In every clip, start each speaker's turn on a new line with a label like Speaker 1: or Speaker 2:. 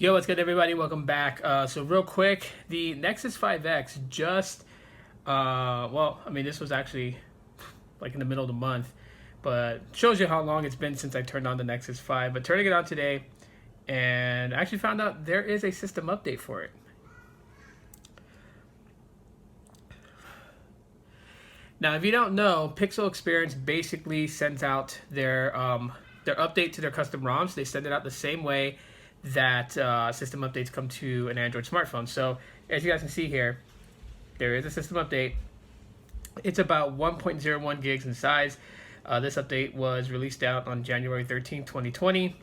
Speaker 1: Yo, what's good, everybody? Welcome back. So real quick, the Nexus 5X just, this was actually like in the middle of the month, but shows you how long it's been since I turned on the Nexus 5. But turning it on today, and I actually found out there is a system update for it. Now, if you don't know, Pixel Experience basically sends out their update to their custom ROMs. They send it out the same way that system updates come to an Android smartphone. So as you guys can see here, there is a system update. It's about 1.01 gigs in size. This update was released out on January 13, 2020.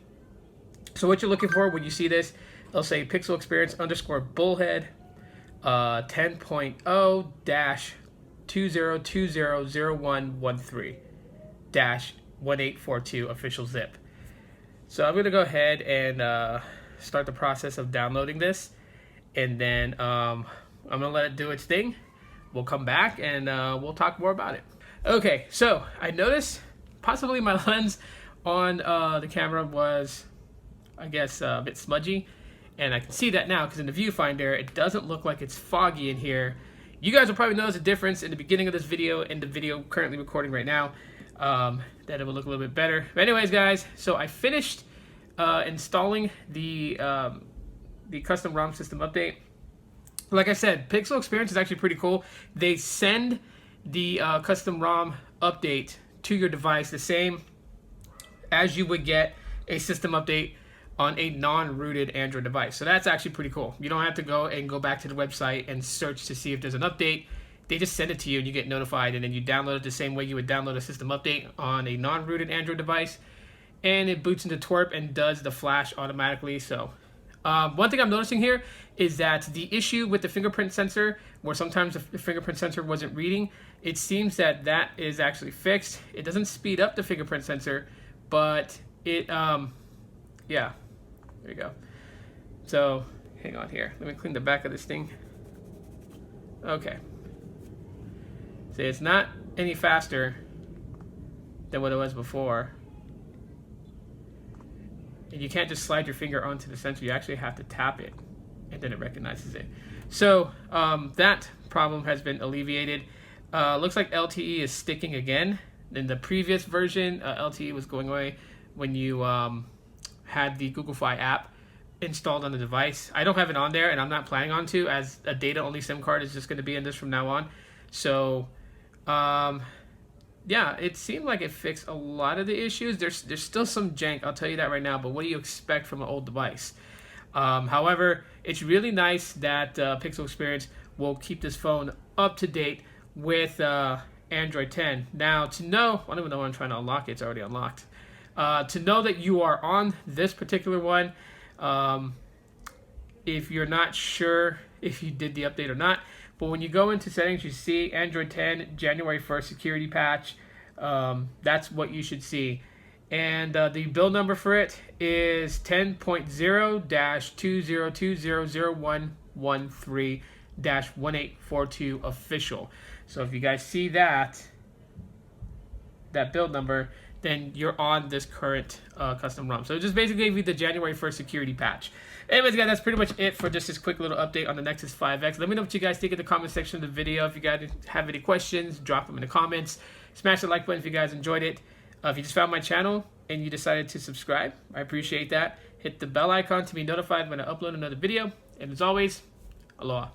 Speaker 1: So what you're looking for when you see this, it'll say Pixel Experience _ Bullhead 10.0-20200113-1842 official zip. So I'm going to go ahead and start the process of downloading this, and then I'm going to let it do its thing. We'll come back and we'll talk more about it. Okay, so I noticed possibly my lens on the camera was, I guess, a bit smudgy, and I can see that now because in the viewfinder it doesn't look like it's foggy in here. You guys will probably notice a difference in the beginning of this video and the video currently recording right now. That it will look a little bit better. But anyways, guys, so I finished installing the custom ROM system update. Like I said, Pixel Experience is actually pretty cool. They send the custom ROM update to your device the same as you would get a system update on a non-rooted Android device. So that's actually pretty cool. You don't have to go back to the website and search to see if there's an update. They just send it to you and you get notified, and then you download it the same way you would download a system update on a non-rooted Android device, and it boots into twerp and does the flash automatically. So one thing I'm noticing here is that the issue with the fingerprint sensor, where sometimes the fingerprint sensor wasn't reading, it seems that that is actually fixed. It doesn't speed up the fingerprint sensor, but it, yeah, there you go. So hang on here. Let me clean the back of this thing. Okay. See, it's not any faster than what it was before. And you can't just slide your finger onto the sensor. You actually have to tap it, and then it recognizes it. So that problem has been alleviated. Looks like LTE is sticking again. In the previous version, LTE was going away when you had the Google Fi app installed on the device. I don't have it on there, and I'm not planning on to, as a data-only SIM card is just going to be in this from now on. So yeah, it seemed like it fixed a lot of the issues. There's still some jank, I'll tell you that right now, but what do you expect from an old device? However, it's really nice that Pixel Experience will keep this phone up to date with Android 10. Now, to know, I don't even know when I'm trying to unlock it, it's already unlocked. To know that you are on this particular one, if you're not sure if you did the update or not, but when you go into settings, you see Android 10 January 1st security patch. That's what you should see. And the build number for it is 10.0-20200113-1842 official. So if you guys see that build number, then you're on this current custom ROM. So it just basically gave you the January 1st security patch. Anyways, guys, that's pretty much it for just this quick little update on the Nexus 5X. Let me know what you guys think in the comment section of the video. If you guys have any questions, drop them in the comments. Smash the like button if you guys enjoyed it. If you just found my channel and you decided to subscribe, I appreciate that. Hit the bell icon to be notified when I upload another video. And as always, aloha.